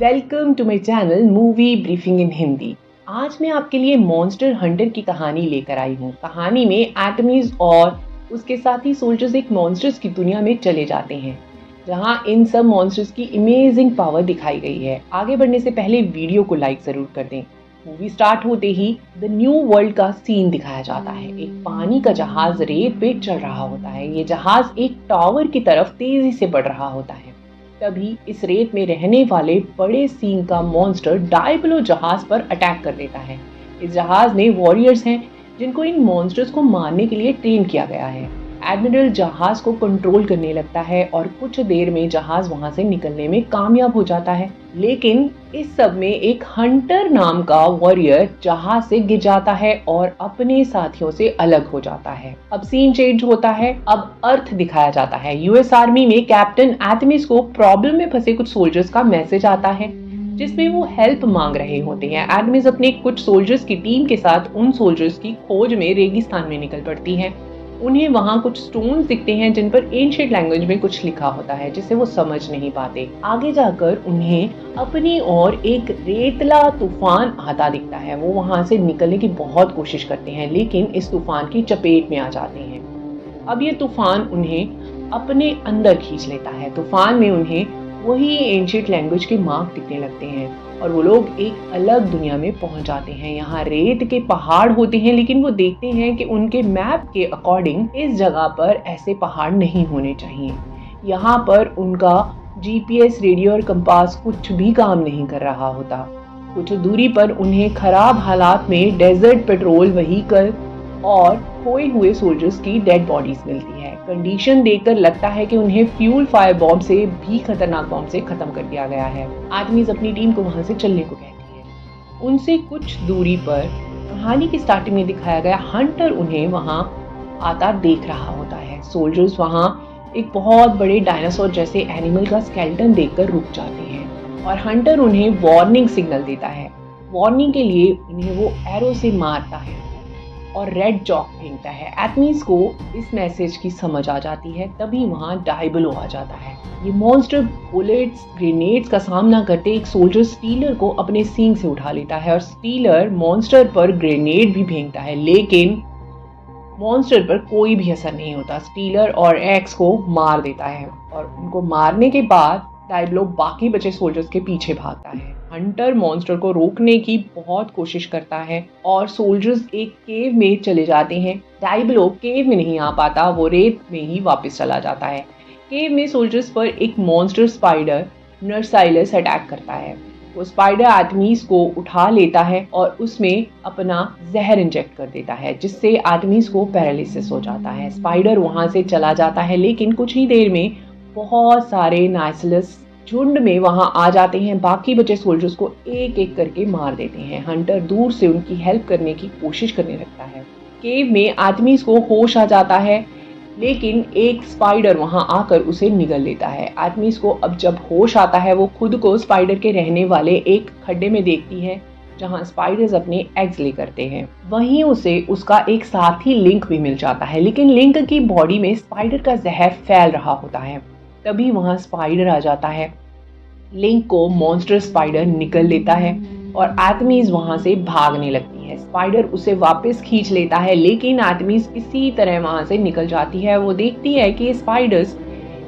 Welcome to my channel movie briefing in Hindi. आज मैं आपके लिए मॉन्स्टर हंटर की कहानी लेकर आई हूँ। कहानी में एटमीज और उसके साथी सोल्जर्स एक मॉन्स्टर्स की दुनिया में चले जाते हैं, जहाँ इन सब मॉन्स्टर्स की इमेजिंग पावर दिखाई गई है। आगे बढ़ने से पहले वीडियो को लाइक जरूर कर दें। मूवी स्टार्ट होते ही द न्यू वर्ल्ड का सीन दिखाया जाता है। एक पानी का जहाज रेत पे चल रहा होता है। ये जहाज एक टावर की तरफ तेजी से बढ़ रहा होता है। तभी इस रेत में रहने वाले बड़े सींग का मॉन्स्टर डायबलो जहाज पर अटैक कर देता है। इस जहाज में वॉरियर्स हैं जिनको इन मॉन्स्टर्स को मारने के लिए ट्रेन किया गया है। एडमिरल जहाज को कंट्रोल करने लगता है और कुछ देर में जहाज वहां से निकलने में कामयाब हो जाता है। लेकिन इस सब में एक हंटर नाम का वॉरियर जहाज से गिर जाता है और अपने साथियों से अलग हो जाता है। अब सीन चेंज होता है। अब अर्थ दिखाया जाता है। यूएस आर्मी में कैप्टन एटमिस को प्रॉब्लम में फंसे कुछ सोल्जर्स का मैसेज आता है, जिसमें वो हेल्प मांग रहे होते हैं। एटमिस अपने कुछ सोल्जर्स की टीम के साथ उन सोल्जर्स की खोज में रेगिस्तान में निकल पड़ती है। उन्हें वहां कुछ स्टोन्स दिखते हैं जिन पर एंशिएंट लैंग्वेज में कुछ लिखा होता है, जिसे वो समझ नहीं पाते। आगे जाकर उन्हें अपनी ओर एक रेतला तूफान आता दिखता है। वो वहां से निकलने की बहुत कोशिश करते हैं, लेकिन इस तूफान की चपेट में आ जाते हैं। अब ये तूफान उन्हें अपने अंदर खींच लेता है। तूफान में उन्हें वही एंशिएंट लैंग्वेज के मार्क दिखने लगते हैं और वो लोग एक अलग दुनिया में पहुंच जाते हैं। यहाँ रेत के पहाड़ होते हैं, लेकिन वो देखते हैं कि उनके मैप के अकॉर्डिंग इस जगह पर ऐसे पहाड़ नहीं होने चाहिए। यहाँ पर उनका जीपीएस, रेडियो और कंपास कुछ भी काम नहीं कर रहा होता। कुछ दूरी पर उन्हें खराब हालात में डेजर्ट पेट्रोल व्हीकल और खोए हुए सोल्जर्स की डेड बॉडीज मिलती है। कंडीशन देखकर लगता है कि उन्हें फ्यूल फायर बॉम्ब से भी खतरनाक बॉम्ब से खत्म कर दिया गया है। आदमीज अपनी टीम को वहां से चलने को कहती है। उनसे कुछ दूरी पर कहानी की स्टार्टिंग में दिखाया गया हंटर उन्हें वहां आता देख रहा होता है। सोल्जर्स वहां एक बहुत बड़े डायनासोर जैसे एनिमल का स्केलेटन देखकर रुक जाते हैं और हंटर उन्हें वार्निंग सिग्नल देता है। वार्निंग के लिए उन्हें वो एरो से मारता है और रेड चॉक फेंकता है। एटमीज को इस मैसेज की समझ आ जाती है। तभी वहां डायबलो आ जाता है। ये मॉन्स्टर बुलेट्स, ग्रेनेड्स का सामना करते एक सोल्जर स्टीलर को अपने सींग से उठा लेता है और स्टीलर मॉन्स्टर पर ग्रेनेड भी फेंकता है, लेकिन मॉन्स्टर पर कोई भी असर नहीं होता। स्टीलर और एक्स को मार देता है और उनको मारने के बाद डायबलो बाकी बचे सोल्जर्स के पीछे भागता है। हंटर मॉन्स्टर को रोकने की बहुत कोशिश करता है और सोल्जर्स एक केव में चले जाते हैं। डायबलो केव में नहीं आ पाता, वो रेत में ही वापस चला जाता है। केव में सोल्जर्स पर एक मॉन्स्टर स्पाइडर नर्साइलस अटैक करता है। वो स्पाइडर एटमीज को उठा लेता है और उसमें अपना जहर इंजेक्ट कर देता है, जिससे एटमीज को पैरालिसिस हो जाता है। स्पाइडर वहां से चला जाता है, लेकिन कुछ ही देर में बहुत सारे नाइसिलस झुंड में वहां आ जाते हैं। बाकी बचे सोल्जर्स को एक एक करके मार देते हैं। हंटर दूर से उनकी हेल्प करने की कोशिश करने लगता है। केव में एटमीज को होश आ जाता है, लेकिन एक स्पाइडर वहां आकर उसे निगल लेता है। एटमीज को अब जब होश आता है, वो खुद को स्पाइडर के रहने वाले एक खड्डे में देखती है, जहां स्पाइडर्स अपने एग्स ले करते हैं। वहीं उसे उसका एक साथी लिंक भी मिल जाता है, लेकिन लिंक की बॉडी में स्पाइडर का जहर फैल रहा होता है। तभी वहां स्पाइडर आ जाता है। लिंक को मॉन्स्टर स्पाइडर निकल लेता है और एटमीज वहां से भागने लगती है। स्पाइडर उसे वापस खींच लेता है, लेकिन एटमीज किसी तरह वहां से निकल जाती है। वो देखती है कि स्पाइडर्स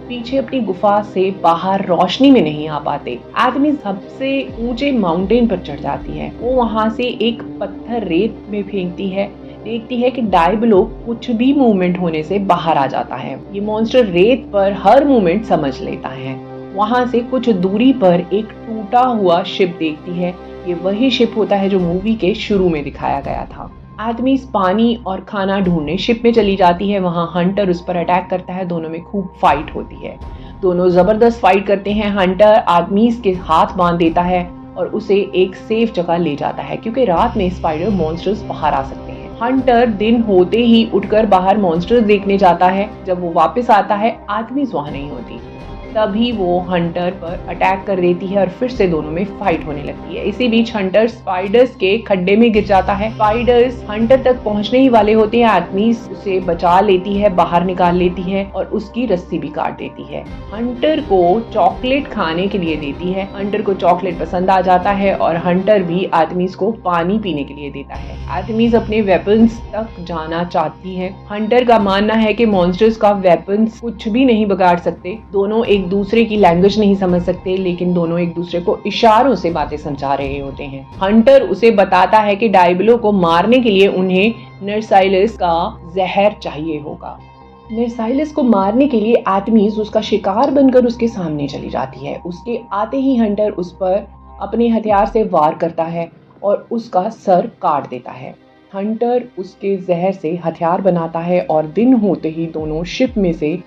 पीछे अपनी गुफा से बाहर रोशनी में नहीं आ पाते। एटमीज सबसे ऊंचे माउंटेन पर चढ़ जाती है। वो वहां से एक पत्थर रेत में फेंकती है। देखती है कि डायबलो कुछ भी मूवमेंट होने से बाहर आ जाता है। ये मॉन्स्टर रेत पर हर मूवमेंट समझ लेता है। वहां से कुछ दूरी पर एक टूटा हुआ शिप देखती है। ये वही शिप होता है जो मूवी के शुरू में दिखाया गया था। आदमी पानी और खाना ढूंढने शिप में चली जाती है। वहां हंटर उस पर अटैक करता है। दोनों में खूब फाइट होती है। दोनों जबरदस्त फाइट करते हैं। हंटर आदमी के हाथ बांध देता है और उसे एक सेफ जगह ले जाता है, क्योंकि रात में स्पाइडर मॉन्स्टर्स बाहर आ सकते हैं। हंटर दिन होते ही उठकर बाहर मॉन्स्टर्स देखने जाता है। जब वो वापस आता है, आदमी वहां नहीं होती। तभी वो हंटर पर अटैक कर देती है और फिर से दोनों में फाइट होने लगती है। इसी बीच हंटर स्पाइडर्स के खड्डे में गिर जाता है। स्पाइडर्स हंटर तक पहुंचने ही वाले होते हैं। आर्टेमिस उसे बचा लेती है, बाहर निकाल लेती है और उसकी रस्सी भी काट देती है। हंटर को चॉकलेट खाने के लिए देती है। हंटर को चॉकलेट पसंद आ जाता है और हंटर भी आर्टेमिस को पानी पीने के लिए देता है। आर्टेमिस अपने वेपन्स तक जाना चाहती है। हंटर का मानना है कि मॉन्स्टर्स का वेपन्स कुछ भी नहीं बिगाड़ सकते। दोनों एक दूसरे की लैंग्वेज नहीं समझ सकते, लेकिन दोनों एक दूसरे को इशारों से बातें समझा रहे होते हैं। हंटर उसे बताता है कि डायबलो को मारने के लिए उन्हें नर्साइलस का जहर चाहिए होगा। नर्साइलस को मारने के लिए आर्टेमिस उसका शिकार बनकर उसके सामने चली जाती है। उसके आते ही हंटर उस पर अपने हथियार से वार करता है और उसका सर काट देता है। हंटर उसके जहर से हथियार बनाता है और दिन होते ही दोनों शिप में से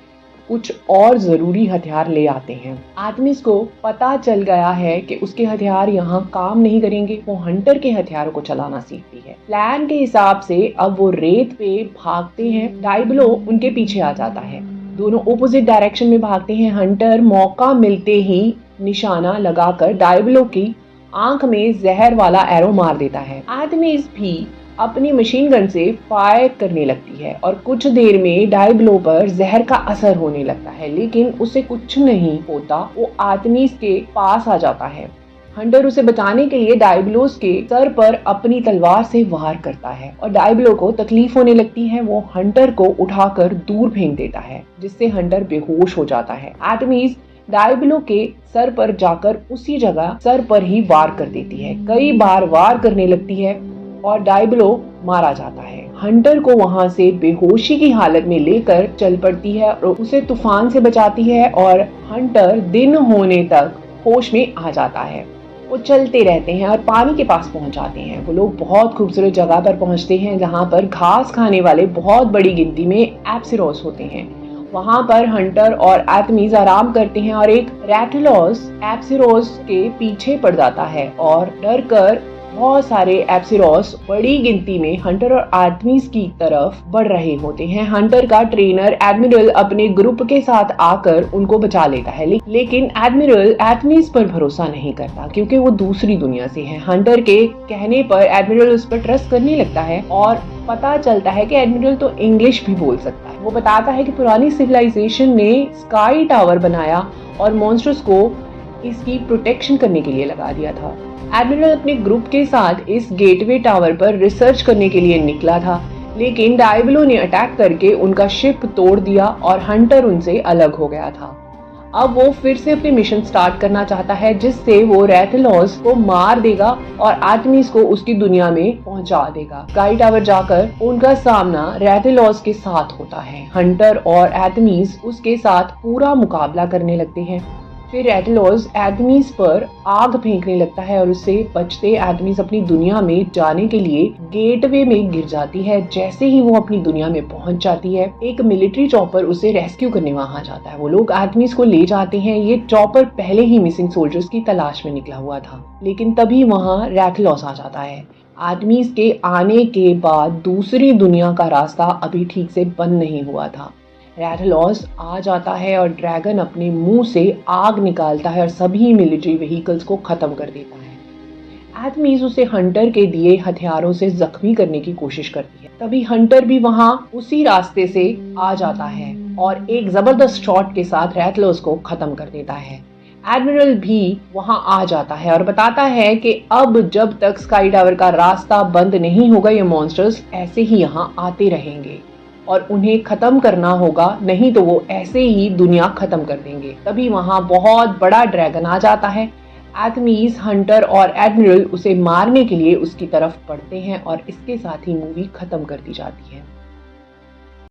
कुछ और जरूरी हथियार ले आते हैं। आर्टेमिस को पता चल गया है कि उसके हथियार यहाँ काम नहीं करेंगे। वो हंटर के हथियारों को चलाना सीखती है। प्लान के हिसाब से अब वो रेत पे भागते हैं। डायबलो उनके पीछे आ जाता है। दोनों ऑपोजिट डायरेक्शन में भागते हैं। हंटर मौका मिलते ही निशाना लगाकर डायबलो की आंख में जहर वाला एरो मार देता है। आर्टेमिस भी अपनी मशीन गन से फायर करने लगती है और कुछ देर में डायबलो पर जहर का असर होने लगता है, लेकिन उसे कुछ नहीं होता। वो आर्टेमिस के पास आ जाता है। हंटर उसे बचाने के लिए डायबलोस के सर पर अपनी तलवार से वार करता है और डायबलो को तकलीफ होने लगती है। वो हंटर को उठाकर दूर फेंक देता है, जिससे हंटर बेहोश हो जाता है। आर्टेमिस डायबलो के सर पर जाकर उसी जगह सर पर ही वार कर देती है। कई बार वार करने लगती है और डायबलो मारा जाता है। हंटर को वहां से बेहोशी की हालत में लेकर चल पड़ती है और उसे तूफान से बचाती है और हंटर दिन होने तक होश में आ जाता है। वो चलते रहते हैं और पानी के पास पहुंच जाते हैं। वो लोग बहुत खूबसूरत जगह पर पहुंचते हैं जहां पर घास खाने वाले बहुत बड़ी गिनती में एप्सिरोस होते हैं। वहां पर हंटर और आर्टेमिस आराम करते हैं और एक रैटलोस एप्सिरोस के पीछे पड़ जाता है और डर कर बहुत सारे एप्सिरोस बड़ी गिनती में हंटर और आर्टेमिस की तरफ बढ़ रहे होते हैं। हंटर का ट्रेनर एडमिरल अपने ग्रुप के साथ आकर उनको बचा लेता है, लेकिन एडमिरल आर्टेमिस पर भरोसा नहीं करता क्योंकि वो दूसरी दुनिया से है। हंटर के कहने पर एडमिरल उस पर ट्रस्ट करने लगता है और पता चलता है कि एडमिरल तो इंग्लिश भी बोल सकता है। वो बताता है कि पुरानी सिविलाइजेशन ने स्काई टावर बनाया और मॉन्स्टर्स को इसकी प्रोटेक्शन करने के लिए लगा दिया था। एडमिरल अपने ग्रुप के साथ इस गेटवे टावर पर रिसर्च करने के लिए निकला था, लेकिन डायबलो ने अटैक करके उनका शिप तोड़ दिया और हंटर उनसे अलग हो गया था। अब वो फिर से अपने मिशन स्टार्ट करना चाहता है, जिससे वो रैथलोस को मार देगा और आर्टेमिस को उसकी दुनिया में पहुंचा देगा। स्काई टावर जाकर उनका सामना रैथलोस के साथ होता है। हंटर और आर्टेमिस उसके साथ पूरा मुकाबला करने लगते हैं। फिर रैटलोस आर्टेमिस पर आग फेंकने लगता है और उससे बचते आर्टेमिस अपनी दुनिया में जाने के लिए गेटवे में गिर जाती है। जैसे ही वो अपनी दुनिया में पहुंच जाती है, एक मिलिट्री चॉपर उसे रेस्क्यू करने वहां जाता है। वो लोग आर्टेमिस को ले जाते हैं। ये चॉपर पहले ही मिसिंग सोल्जर्स की तलाश में निकला हुआ था, लेकिन तभी वहां रैटलोस आ जाता है। आर्टेमिस के आने के बाद दूसरी दुनिया का रास्ता अभी ठीक से बंद नहीं हुआ था। रैटलोस आ जाता है और ड्रैगन अपने मुंह से आग निकालता है और सभी मिलिट्री व्हीकल्स को खत्म कर देता है। आर्टेमिस उसे हंटर के दिए हथियारों से जख्मी करने की कोशिश करती है। तभी हंटर भी वहां उसी रास्ते से आ जाता है और एक जबरदस्त शॉट के साथ रैटलोस को खत्म कर देता है। एडमिरल भी वहां आ जाता है और बताता है कि अब जब तक स्काई टावर का रास्ता बंद नहीं होगा, ये मॉन्स्टर्स ऐसे ही यहाँ आते रहेंगे और उन्हें खत्म करना होगा, नहीं तो वो ऐसे ही दुनिया खत्म कर देंगे। तभी वहां बहुत बड़ा ड्रैगन आ जाता है। आर्टेमिस, हंटर और एडमिरल उसे मारने के लिए उसकी तरफ बढ़ते हैं और इसके साथ ही मूवी खत्म कर दी जाती है।